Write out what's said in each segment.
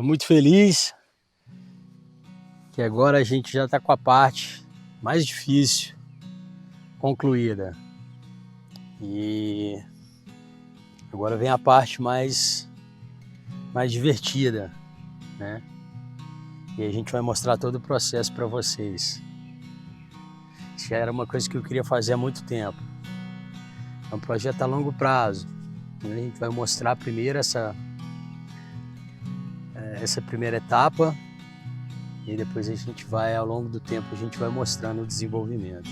Estou muito feliz que agora a gente já está com a parte mais difícil concluída. E agora vem a parte mais divertida, né? E a gente vai mostrar todo o processo para vocês. Isso já era uma coisa que eu queria fazer há muito tempo. É um projeto a longo prazo. A gente vai mostrar primeiro essa primeira etapa e depois a gente vai, ao longo do tempo, a gente vai mostrando o desenvolvimento.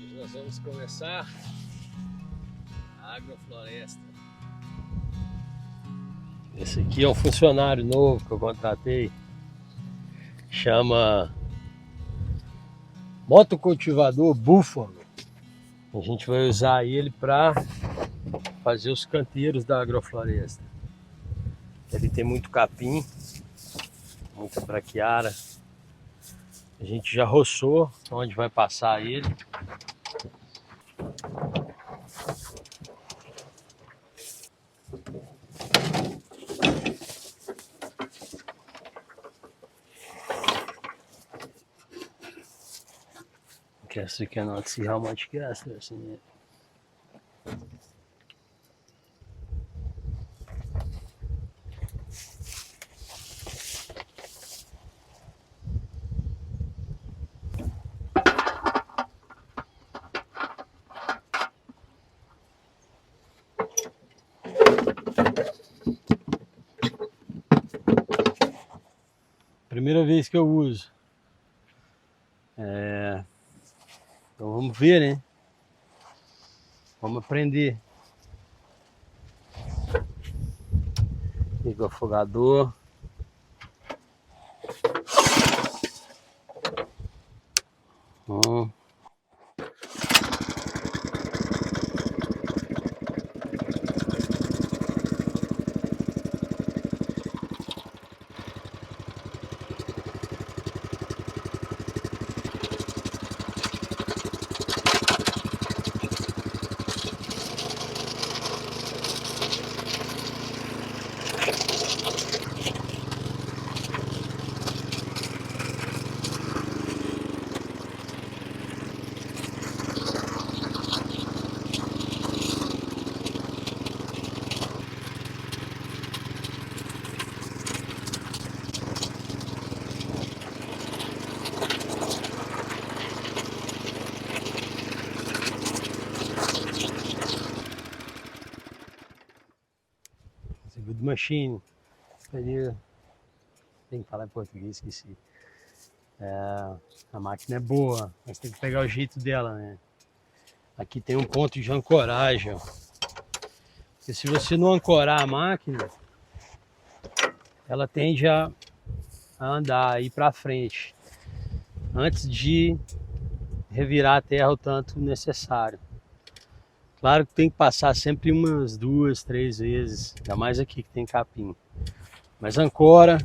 Hoje nós vamos começar a agrofloresta. Esse aqui é um funcionário novo que eu contratei, chama motocultivador Búfalo. A gente vai usar ele para fazer os canteiros da agrofloresta. Ele tem muito capim, muita braquiária. A gente já roçou onde vai passar ele. Guess we cannot see how much gas there's in it. Primeira vez que eu uso. Então vamos ver, né? Vamos aprender. Liga o afogador. Good machine. Tem que falar em português, esqueci. A máquina é boa, mas tem que pegar o jeito dela, né? Aqui tem um ponto de ancoragem, ó. Porque se você não ancorar a máquina, ela tende a andar, a ir para frente, antes de revirar a terra o tanto necessário. Claro que tem que passar sempre umas 2, 3 vezes, ainda mais aqui que tem capim. Mas ancora,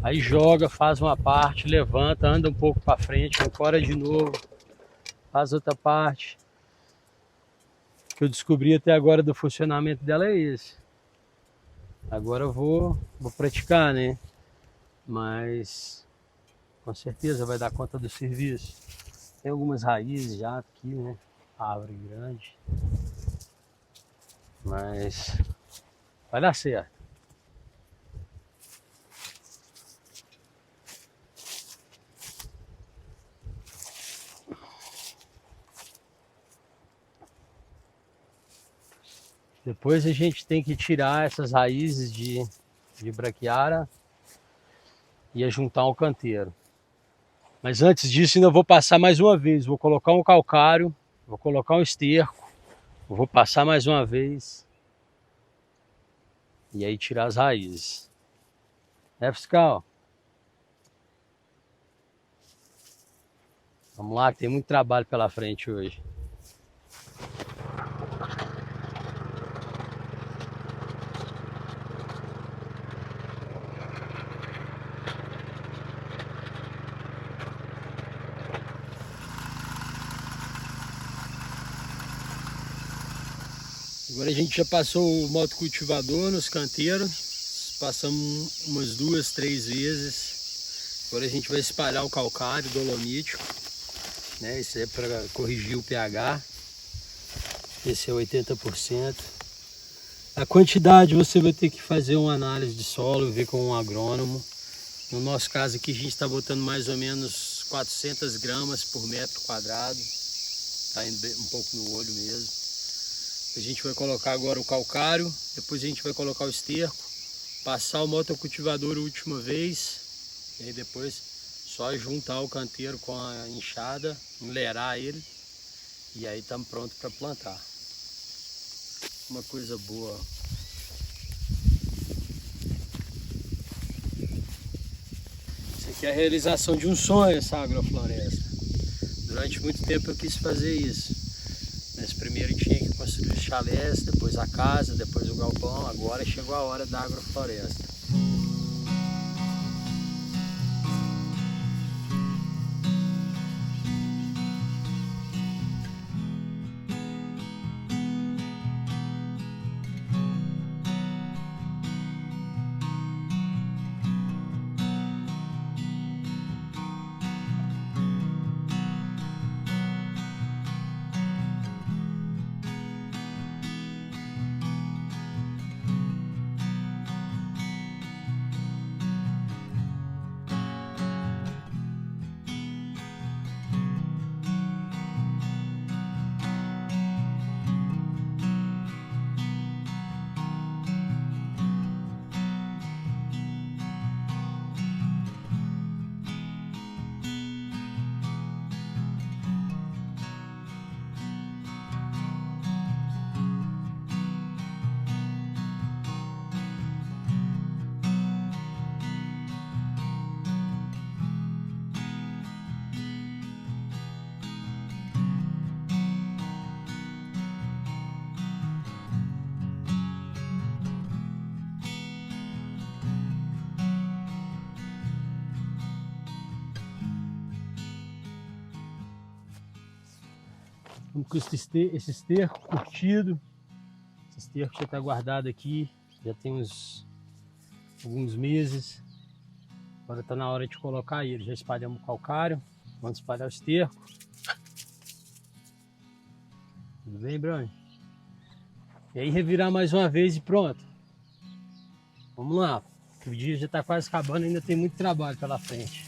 aí joga, faz uma parte, levanta, anda um pouco para frente, ancora de novo, faz outra parte. O que eu descobri até agora do funcionamento dela é esse. Agora eu vou praticar, né? Mas com certeza vai dar conta do serviço. Tem algumas raízes já aqui, né? Árvore grande. Mas vai dar certo. Depois a gente tem que tirar essas raízes de braquiária e ajuntar um canteiro. Mas antes disso ainda vou passar mais uma vez. Vou colocar um calcário, vou colocar um esterco, vou passar mais uma vez e aí tirar as raízes. Fiscal? Vamos lá, que tem muito trabalho pela frente hoje. Agora a gente já passou o motocultivador nos canteiros, passamos umas 2, 3 vezes. Agora a gente vai espalhar o calcário dolomítico, né? Isso é para corrigir o pH. Esse é 80%. A quantidade você vai ter que fazer uma análise de solo, ver com um agrônomo. No nosso caso aqui a gente está botando mais ou menos 400 gramas por metro quadrado. Está indo um pouco no olho mesmo. A gente vai colocar agora o calcário, depois a gente vai colocar o esterco, passar o motocultivador a última vez, e aí depois só juntar o canteiro com a enxada, enlerar ele, e aí estamos prontos para plantar. Uma coisa boa. Isso aqui é a realização de um sonho, essa agrofloresta. Durante muito tempo eu quis fazer isso. Mas primeiro tinha que construir os chalés, depois a casa, depois o galpão. Agora chegou a hora da agrofloresta. Vamos com esse esterco curtido. Esse esterco já está guardado aqui, já tem alguns meses. Agora está na hora de colocar ele. Já espalhamos o calcário, vamos espalhar o esterco. Tudo bem, Bruno? E aí revirar mais uma vez e pronto. Vamos lá. O dia já está quase acabando, ainda tem muito trabalho pela frente.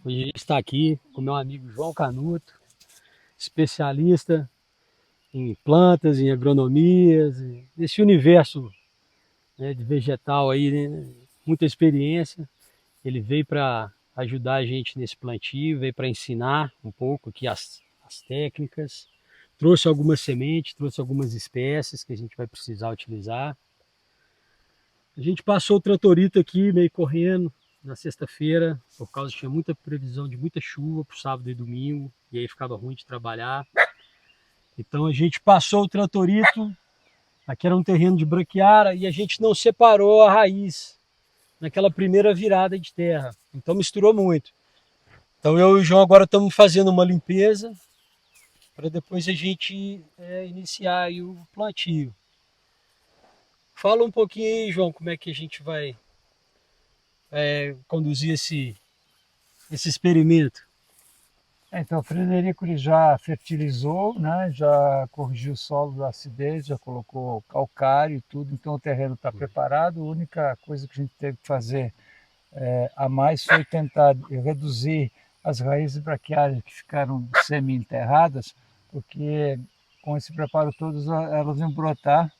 Hoje a gente está aqui com meu amigo João Canuto, especialista em plantas, em agronomias, nesse universo, né, de vegetal aí, né, muita experiência. Ele veio para ajudar a gente nesse plantio, veio para ensinar um pouco aqui as técnicas, trouxe algumas sementes, trouxe algumas espécies que a gente vai precisar utilizar. A gente passou o tratorito aqui meio correndo na sexta-feira, por causa que tinha muita previsão de muita chuva para o sábado e domingo, e aí ficava ruim de trabalhar. Então a gente passou o tratorito, aqui era um terreno de braquiária, e a gente não separou a raiz naquela primeira virada de terra, então misturou muito. Então eu e o João agora estamos fazendo uma limpeza, para depois a gente iniciar aí o plantio. Fala um pouquinho aí, João, como é que a gente vai conduzir esse experimento. Então, o Frederico ele já fertilizou, né? Já corrigiu o solo da acidez, já colocou calcário e tudo, então o terreno está preparado. A única coisa que a gente teve que fazer a mais foi tentar reduzir as raízes braquiárias que ficaram semi-enterradas, porque com esse preparo todos elas iam brotar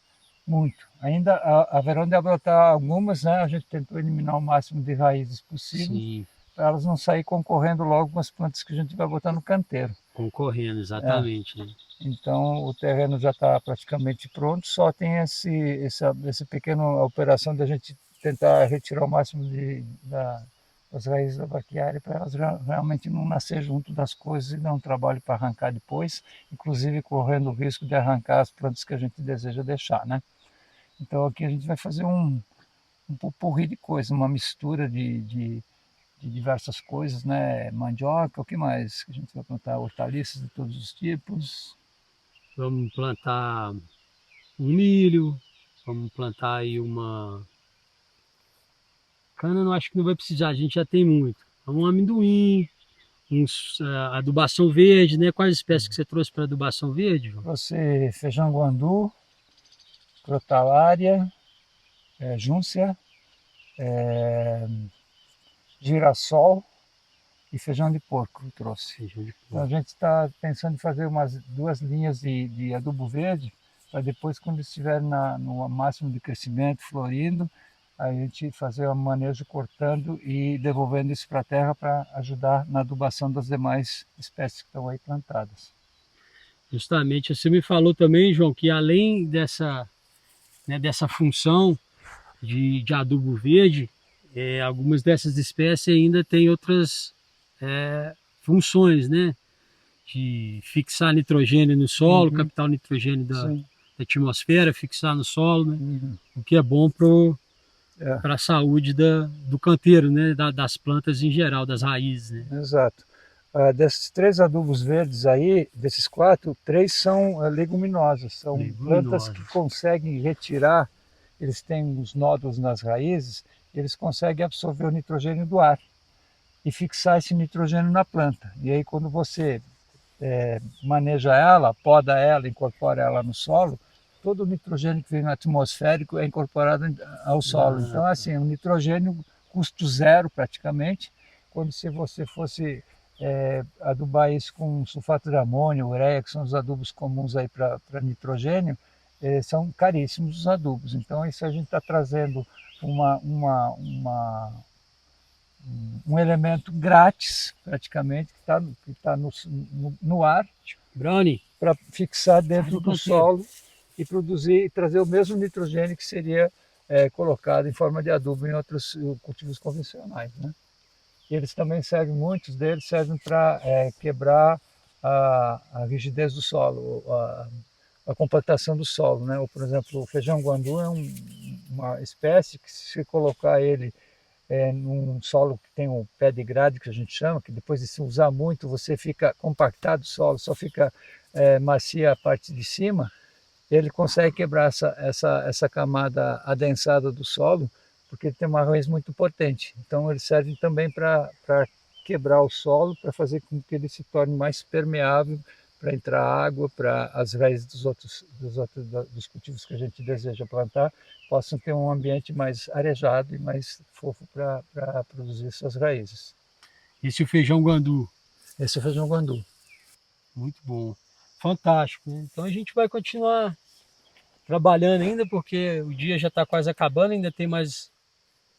muito. Ainda haverão de brotar algumas, né? A gente tentou eliminar o máximo de raízes possível. Sim. elas não saírem concorrendo logo com as plantas que a gente vai botar no canteiro. Concorrendo, exatamente. Né? Então o terreno já está praticamente pronto, só tem essa pequena operação de a gente tentar retirar o máximo das raízes da braquiária para elas realmente não nascer junto das coisas e dar um trabalho para arrancar depois, inclusive correndo o risco de arrancar as plantas que a gente deseja deixar, né? Então aqui a gente vai fazer um popurrí de coisas, uma mistura de diversas coisas, né? Mandioca, o que mais que a gente vai plantar? Hortaliças de todos os tipos. Vamos plantar um milho, vamos plantar aí uma cana, não acho que não vai precisar, a gente já tem muito. Um amendoim, adubação verde, né? Quais espécies que você trouxe para adubação verde, João? Trouxe feijão guandu, crotalária, júncia, girassol e feijão de porco eu trouxe. Feijão de Então a porco. gente está pensando em fazer umas 2 linhas de adubo verde, para depois, quando estiver no máximo de crescimento, florindo, a gente fazer o manejo cortando e devolvendo isso para a terra para ajudar na adubação das demais espécies que estão aí plantadas. Justamente, você me falou também, João, que além dessa, né, dessa função de adubo verde, algumas dessas espécies ainda têm outras funções, né? De fixar nitrogênio no solo, captar o nitrogênio da atmosfera, fixar no solo, né? O que é bom para a saúde do canteiro, né? Das plantas em geral, das raízes. Né? Exato. Desses 3 adubos verdes aí, desses 4, 3 são leguminosas, são plantas que conseguem retirar, eles têm os nódulos nas raízes, eles conseguem absorver o nitrogênio do ar e fixar esse nitrogênio na planta. E aí quando você maneja ela, poda ela, incorpora ela no solo, todo o nitrogênio que vem no atmosférico é incorporado ao solo. Então, assim, um nitrogênio custo zero praticamente. Quando se você fosse adubar isso com sulfato de amônio, ureia, que são os adubos comuns aí para nitrogênio, são caríssimos os adubos. Então, isso a gente está trazendo um elemento grátis, praticamente, que tá no ar, Brownie, para fixar dentro do solo e produzir e trazer o mesmo nitrogênio que seria colocado em forma de adubo em outros cultivos convencionais, né? E eles também servem, muitos deles servem para quebrar a rigidez do solo, a compactação do solo, né? Ou, por exemplo, o feijão guandu é uma espécie que, se colocar ele num solo que tem um pé de grade, que a gente chama, que depois de se usar muito, você fica compactado o solo, só fica macia a parte de cima, ele consegue quebrar essa camada adensada do solo, porque ele tem uma raiz muito potente. Então eles servem também para quebrar o solo, para fazer com que ele se torne mais permeável, para entrar água, para as raízes dos cultivos que a gente deseja plantar possam ter um ambiente mais arejado e mais fofo para produzir suas raízes. Esse é o feijão guandu. Esse é o feijão guandu. Muito bom. Fantástico. Né? Então a gente vai continuar trabalhando ainda, porque o dia já está quase acabando, ainda tem mais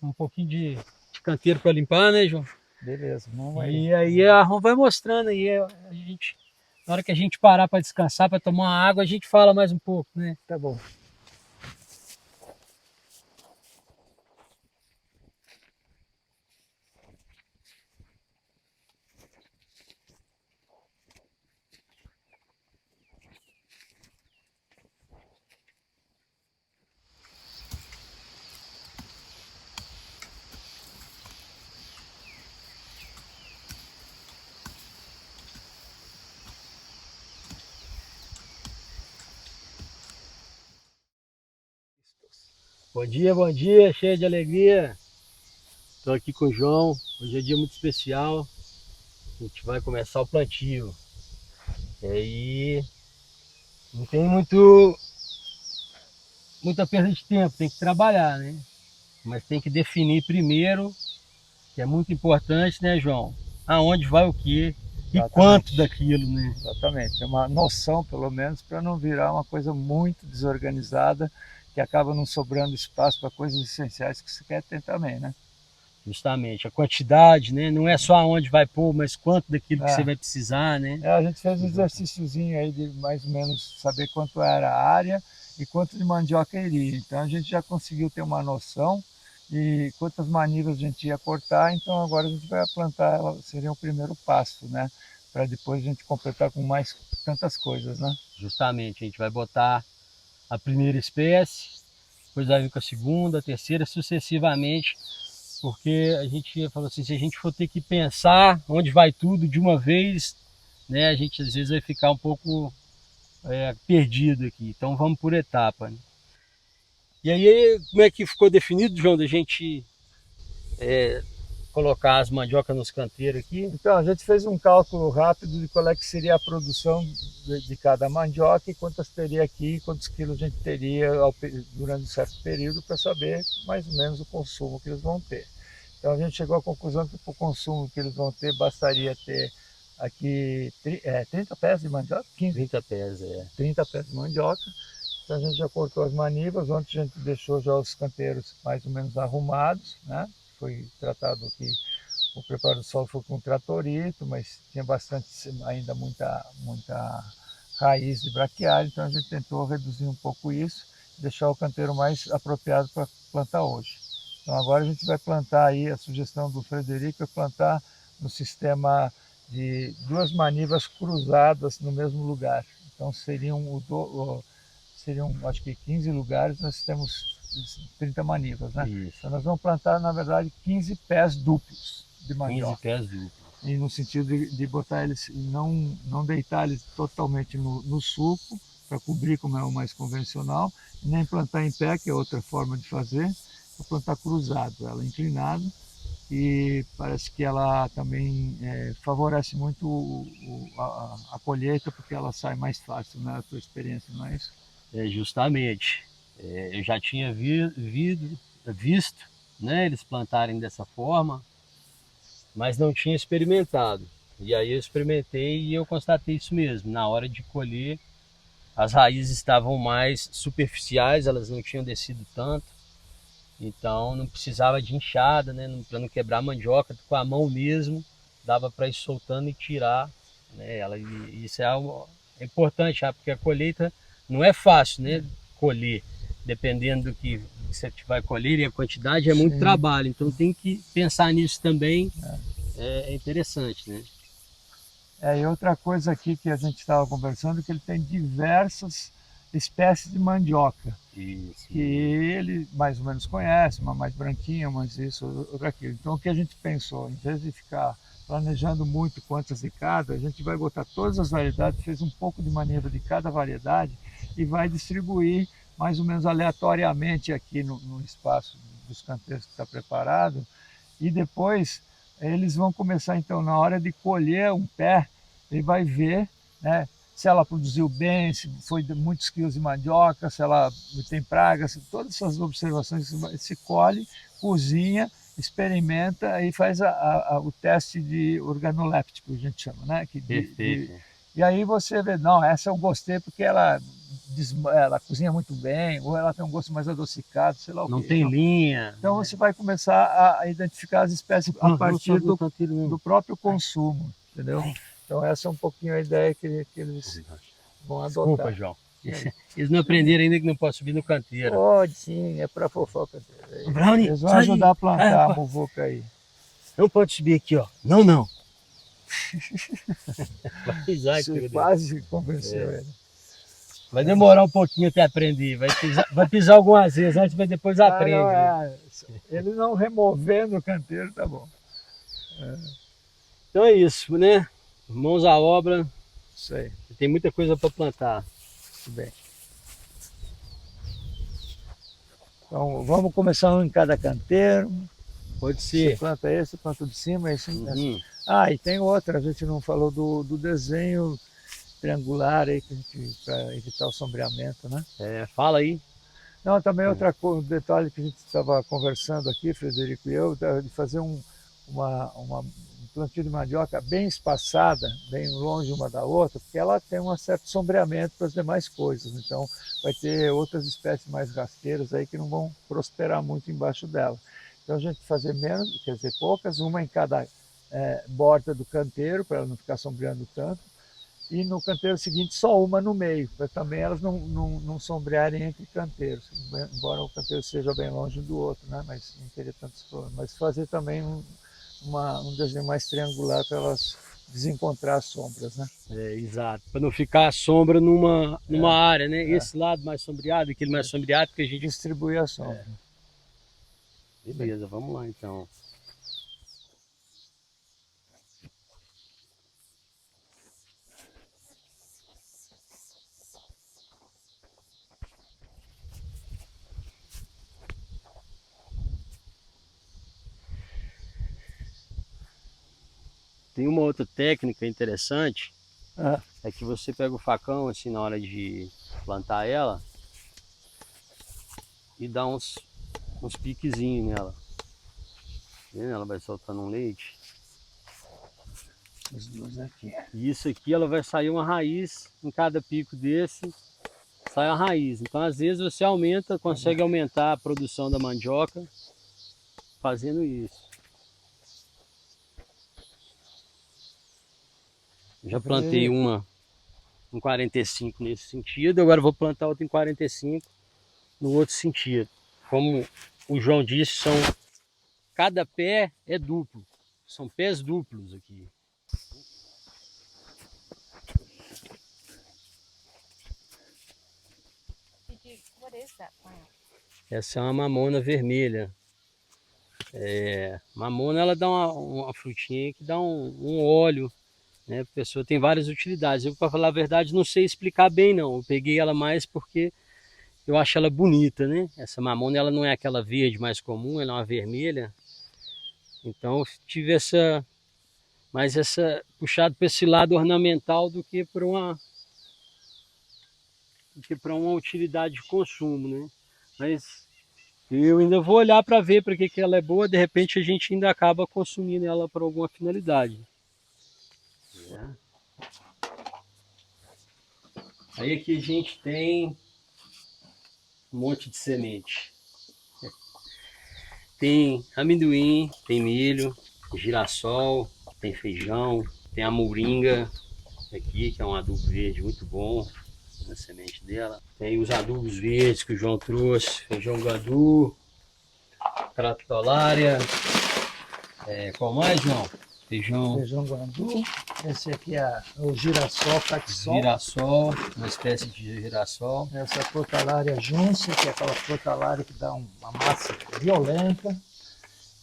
um pouquinho de canteiro para limpar, né, João? Beleza, vamos aí. E aí a Ron vai mostrando aí, a gente, na hora que a gente parar para descansar, para tomar uma água, a gente fala mais um pouco, né? Tá bom. Bom dia, cheio de alegria. Estou aqui com o João, hoje é um dia muito especial. A gente vai começar o plantio. E aí não tem muita perda de tempo, tem que trabalhar, né? Mas tem que definir primeiro, que é muito importante, né, João? Aonde vai o quê e quanto daquilo, né? Exatamente, tem uma noção, pelo menos, para não virar uma coisa muito desorganizada, que acaba não sobrando espaço para coisas essenciais que você quer ter também, né? Justamente, a quantidade, né? Não é só aonde vai pôr, mas quanto daquilo que você vai precisar, né? A gente fez um exercíciozinho aí de mais ou menos saber quanto era a área e quanto de mandioca iria. Então a gente já conseguiu ter uma noção de quantas manivas a gente ia cortar, então agora a gente vai plantar, ela seria o primeiro passo, né? Para depois a gente completar com mais tantas coisas, né? Justamente, a gente vai botar a primeira espécie, depois vai vir com a segunda, a terceira, sucessivamente, porque a gente falou assim, se a gente for ter que pensar onde vai tudo de uma vez, né, a gente às vezes vai ficar um pouco perdido aqui, então vamos por etapa, né? E aí, como é que ficou definido, João, da gente colocar as mandiocas nos canteiros aqui? Então, a gente fez um cálculo rápido de qual é que seria a produção de cada mandioca e quantas teria aqui, quantos quilos a gente teria durante um certo período para saber mais ou menos o consumo que eles vão ter. Então, a gente chegou à conclusão que para o consumo que eles vão ter, bastaria ter aqui 30 pés de mandioca, 15? 30 pés, 30 pés de mandioca. Então, a gente já cortou as manivas, ontem a gente deixou já os canteiros mais ou menos arrumados, né? Foi tratado aqui, o preparo do solo foi com tratorito, mas tinha bastante, ainda muita raiz de braquiária, então a gente tentou reduzir um pouco isso, deixar o canteiro mais apropriado para plantar hoje. Então agora a gente vai plantar aí, a sugestão do Frederico é plantar no sistema de 2 manivas cruzadas no mesmo lugar. Então seriam acho que 15 lugares, nós temos 30 manivas, né? Isso. Então nós vamos plantar, na verdade, 15 pés duplos de mandioca. 15 pés duplos. E no sentido de botar eles, não deitar eles totalmente no sulco, para cobrir como é o mais convencional, nem plantar em pé, que é outra forma de fazer, vou plantar cruzado, ela inclinada, e parece que ela também favorece muito a colheita, porque ela sai mais fácil, né? A tua experiência, não é isso? Justamente. Eu já tinha visto, né, eles plantarem dessa forma, mas não tinha experimentado. E aí eu experimentei e eu constatei isso mesmo. Na hora de colher, as raízes estavam mais superficiais, elas não tinham descido tanto. Então não precisava de enxada, né, para não quebrar a mandioca, com a mão mesmo, dava para ir soltando e tirar, né, ela. E isso é algo importante, porque a colheita não é fácil, né, colher. Dependendo do que você vai colher e a quantidade é muito trabalho, então tem que pensar nisso também, é interessante, né? E outra coisa aqui que a gente estava conversando, que ele tem diversas espécies de mandioca. Isso. Que ele mais ou menos conhece, uma mais branquinha, mas isso, outra aquilo. Então o que a gente pensou, em vez de ficar planejando muito quantas de cada, a gente vai botar todas as variedades, fez um pouco de maneira de cada variedade e vai distribuir mais ou menos aleatoriamente aqui no espaço dos canteiros que está preparado, e depois eles vão começar então, na hora de colher um pé, ele vai ver, né, se ela produziu bem, se foi de muitos quilos de mandioca, se ela tem pragas, todas essas observações se colhe, cozinha, experimenta e faz o teste de organoléptico, a gente chama, né? Perfeito. E aí você vê, não, essa eu gostei porque ela cozinha muito bem, ou ela tem um gosto mais adocicado, sei lá o quê. Não tem linha. Então você vai começar a identificar as espécies a partir do próprio consumo, entendeu? Então essa é um pouquinho a ideia que eles vão adotar. Desculpa, João. Eles não aprenderam ainda que não pode subir no canteiro. Pode sim, é para fofar o canteiro. Brownie, eles vão ajudar a plantar a muvuca aí. Não pode subir aqui, ó. Não, não. Vai pisar, Você quase convenceu ele. Vai demorar um pouquinho até aprender. Vai pisar algumas vezes antes, mas depois aprende. Ele não removendo o canteiro, tá bom. Então é isso, né? Mãos à obra. Isso aí. Tem muita coisa para plantar. Muito bem. Então vamos começar um em cada canteiro. Pode ser. Você planta esse, planta de cima, esse. E tem outra, a gente não falou do desenho triangular aí, para evitar o sombreamento, né? Fala aí. Não, também outra coisa, um detalhe que a gente estava conversando aqui, Frederico e eu, de fazer um plantio de mandioca bem espaçada, bem longe uma da outra, porque ela tem um certo sombreamento para as demais coisas. Então vai ter outras espécies mais rasteiras aí que não vão prosperar muito embaixo dela. Então a gente fazer menos, quer dizer, poucas, uma em cada borda do canteiro, para ela não ficar sombreando tanto. E no canteiro seguinte só uma no meio, para também elas não sombrearem entre canteiros, embora o canteiro seja bem longe do outro, né? Mas não teria tantos problemas. Mas fazer também um desenho mais triangular para elas desencontrar as sombras, né? Exato, para não ficar a sombra numa área, né? Esse lado mais sombreado, aquele mais sombreado, que a gente distribui a sombra. Beleza, vamos lá então. Tem uma outra técnica interessante, é que você pega o facão assim na hora de plantar ela e dá uns piquezinhos nela. Vendo? Ela vai soltando um leite. As duas aqui. E isso aqui ela vai sair uma raiz em cada pico desse, sai a raiz. Então às vezes você consegue aumentar a produção da mandioca fazendo isso. Já plantei uma em 45 nesse sentido, agora vou plantar outra em 45 no outro sentido. Como o João disse, cada pé é duplo, são pés duplos aqui. Essa é uma mamona vermelha. Mamona ela dá uma frutinha que dá um óleo, né? A pessoa tem várias utilidades. Eu, para falar a verdade, não sei explicar bem não. Eu peguei ela mais porque eu acho ela bonita, né? Essa mamona ela não é aquela verde mais comum, ela é uma vermelha. Então eu tive essa puxado para esse lado ornamental do que para uma utilidade de consumo, né? Mas eu ainda vou olhar para ver para que ela é boa, de repente a gente ainda acaba consumindo ela para alguma finalidade. Aí aqui a gente tem um monte de semente. Tem amendoim, tem milho, girassol, tem feijão, tem a moringa aqui, que é um adubo verde muito bom, na semente dela. Tem os adubos verdes que o João trouxe, feijão gadu, cratolária, qual mais, João? Feijão guandu. Esse aqui é o girassol, caxol. Girassol, uma espécie de girassol. Essa crotalária junce, que é aquela crotalária que dá uma massa violenta.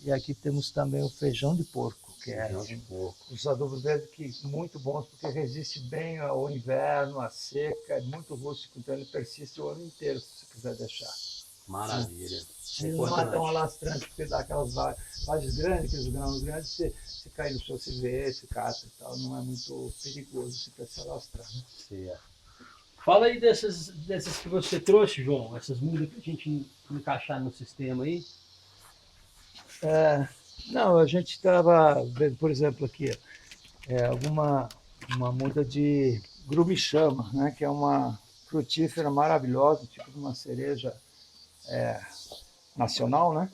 E aqui temos também o feijão de porco, que os adubos verdes que muito bons, porque resiste bem ao inverno, à seca, é muito rústico, então ele persiste o ano inteiro, se você quiser deixar. Maravilha. Ele não é tão alastrante, porque dá aquelas vagens grandes, aqueles grãos grandes, se cair no chão, se vê, se cata e tal, não é muito perigoso para se alastrar. Né? Certo. Fala aí dessas que você trouxe, João, essas mudas para a gente encaixar no sistema aí. Não, a gente estava vendo, por exemplo, aqui, uma muda de grumichama, né, que é uma frutífera maravilhosa, tipo de uma cereja nacional, né?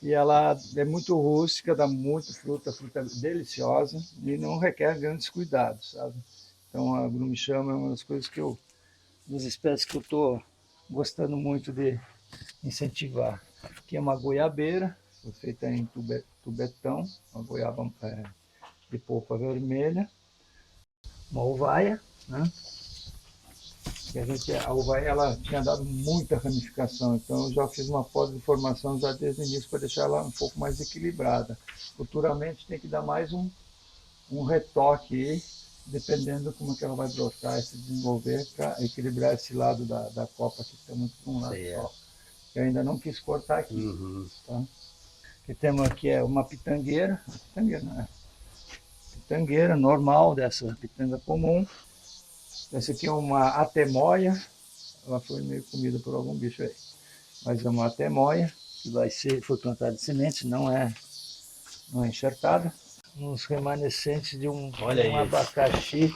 E ela é muito rústica, dá muito fruta deliciosa e não requer grandes cuidados, sabe? Então a grumichama é uma das coisas das espécies que eu estou gostando muito de incentivar. Aqui é uma goiabeira, foi feita em tubetão, uma goiaba de polpa vermelha, uma uvaia, né? A uvaia ela tinha dado muita ramificação, então eu já fiz uma pós-formação já desde o início para deixar ela um pouco mais equilibrada. Futuramente tem que dar mais um retoque aí, dependendo como é que ela vai brotar e se desenvolver, para equilibrar esse lado da copa que está muito para um lado só. Eu ainda não quis cortar aqui. Tá? O que temos aqui é uma pitangueira, pitangueira normal, dessa pitanga comum. Essa aqui é uma atemoia, ela foi meio comida por algum bicho aí, mas é uma atemoia que foi plantada de semente, não é enxertada. Uns remanescentes de um abacaxi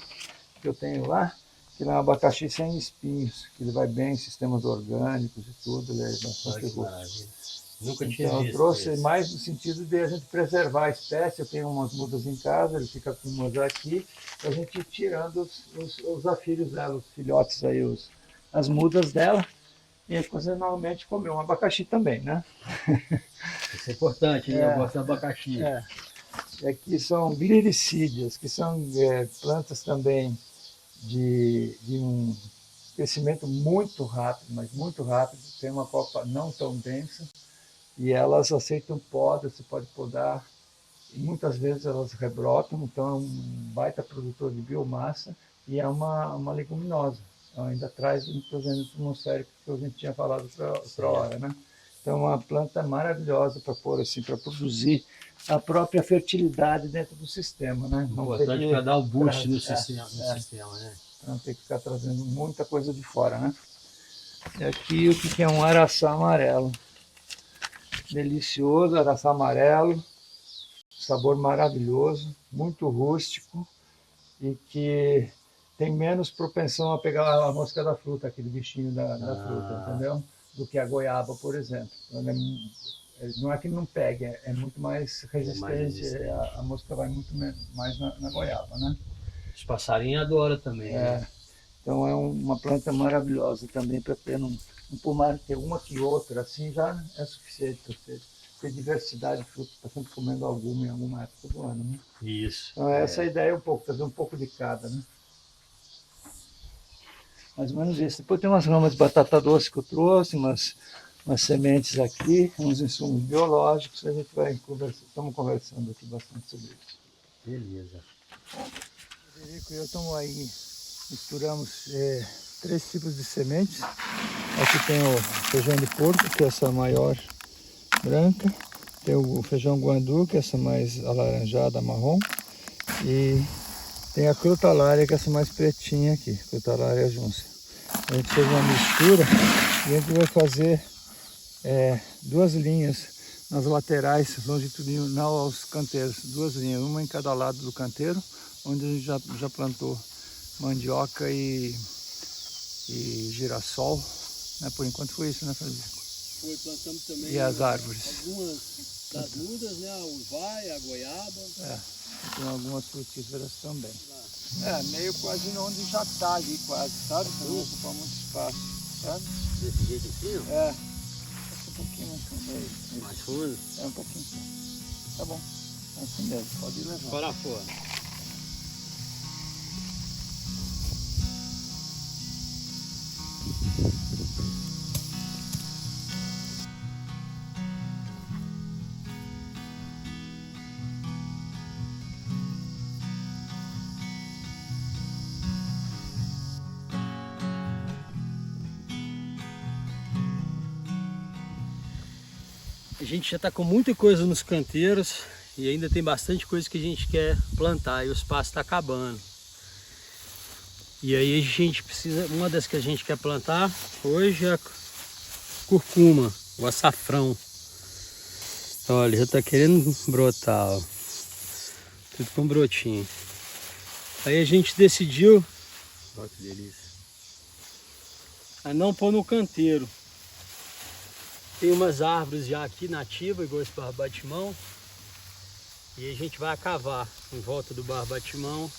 que eu tenho lá, que é um abacaxi sem espinhos, que ele vai bem em sistemas orgânicos e tudo, ele é bastante robusto. Nunca tinha Então eu visto trouxe isso. mais no sentido de a gente preservar a espécie. Eu tenho umas mudas em casa, ele fica com umas aqui, a gente ir tirando os afilhos dela, os filhotes aí, as mudas dela, e a coisa normalmente comer um abacaxi também, né? Isso é importante, né? Eu É, gosto de abacaxi. é. E aqui são gliricídias, que são plantas também de um crescimento muito rápido, mas muito rápido, tem uma copa não tão densa, e elas aceitam poda, você pode podar, e muitas vezes elas rebrotam, então é um baita produtor de biomassa e é uma leguminosa. Então ainda traz o nitrogênio atmosférico que a gente tinha falado outra hora, né? Então é uma planta maravilhosa para pôr assim, para produzir a própria fertilidade dentro do sistema, né? Não ter Importante que para dar o boost no sistema, sistema, né? não ter que ficar trazendo muita coisa de fora, né? E aqui o que é um araçá amarelo. Delicioso, araçá amarelo, sabor maravilhoso, muito rústico e que tem menos propensão a pegar a mosca da fruta, aquele bichinho da fruta, entendeu? Do que a goiaba, por exemplo. Não é que não pegue, é muito mais resistente, a mosca vai muito mais na goiaba, né? Os passarinhos adoram também, né? Então é uma planta maravilhosa também para ter um pomar, ter uma que outra, assim já é suficiente para ter diversidade de frutas, está sempre comendo alguma em alguma época do ano, né? Isso. Então essa é a ideia um pouco, fazer um pouco de cada, né? Mais ou menos isso. Depois tem umas ramas de batata doce que eu trouxe, umas sementes aqui, uns insumos biológicos, a gente vai conversar, estamos conversando aqui bastante sobre isso. Beleza. Frederico e eu estamos aí, misturamos 3 tipos de sementes. Aqui tem o feijão de porco, que é essa maior branca. Tem o feijão guandu, que é essa mais alaranjada, marrom. E tem a crotalária, que é essa mais pretinha aqui, crotalária junça. A gente fez uma mistura e a gente vai fazer 2 linhas nas laterais, longitudinal aos canteiros. 2 linhas, uma em cada lado do canteiro, onde a gente já plantou mandioca e girassol, né? Por enquanto foi isso, né, Francisco? Foi, plantamos também e as árvores. Algumas das mudas, né? A uvaia, a goiaba. Tem algumas frutíferas também. Meio quase onde já está ali, quase, sabe? Não ocupa muito espaço, sabe? Desse jeito aqui? Um pouquinho mais, Mais fundo? um pouquinho. Tá bom, é assim mesmo, pode ir levando. Bora fora. A gente já está com muita coisa nos canteiros e ainda tem bastante coisa que a gente quer plantar e o espaço está acabando. E aí a gente precisa, uma das que a gente quer plantar hoje é a curcuma, o açafrão. Olha, já está querendo brotar, ó. Tudo com brotinho. Aí a gente decidiu, olha que delícia, a não pôr no canteiro. Tem umas árvores já aqui nativas, igual esse barbatimão. E a gente vai cavar em volta do barbatimão,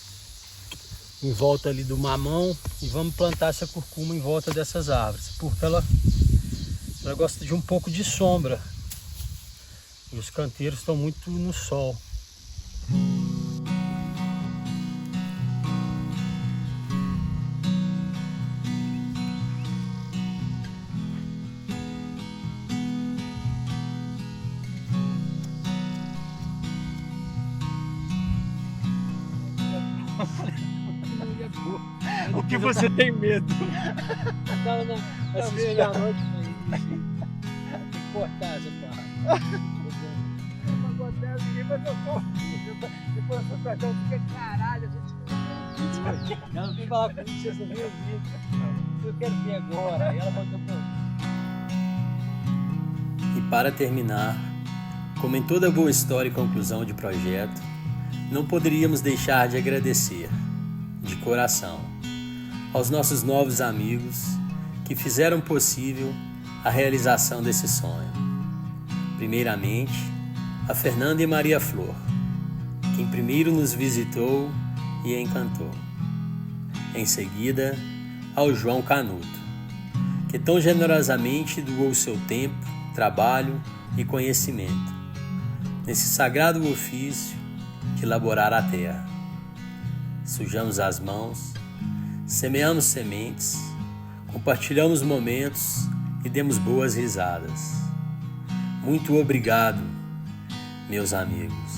em volta ali do mamão, e vamos plantar essa curcuma em volta dessas árvores, porque ela gosta de um pouco de sombra. E os canteiros estão muito no sol. O que você tem medo? Não, assistir à noite, tem que cortar essa parte. Não acontece ninguém, mas eu tô. Depois eu tô achando que caralho, a gente. Ela não vem falar comigo, vocês não viram o vídeo. Eu quero ver agora. Aí ela mandou pra mim. E para terminar, como em toda boa história e conclusão de projeto, não poderíamos deixar de agradecer, de coração, aos nossos novos amigos que fizeram possível a realização desse sonho. Primeiramente, a Fernanda e Maria Flor, quem primeiro nos visitou e encantou. Em seguida, ao João Canuto, que tão generosamente doou seu tempo, trabalho e conhecimento nesse sagrado ofício de laborar a terra. Sujamos as mãos, semeamos sementes, compartilhamos momentos e demos boas risadas. Muito obrigado, meus amigos.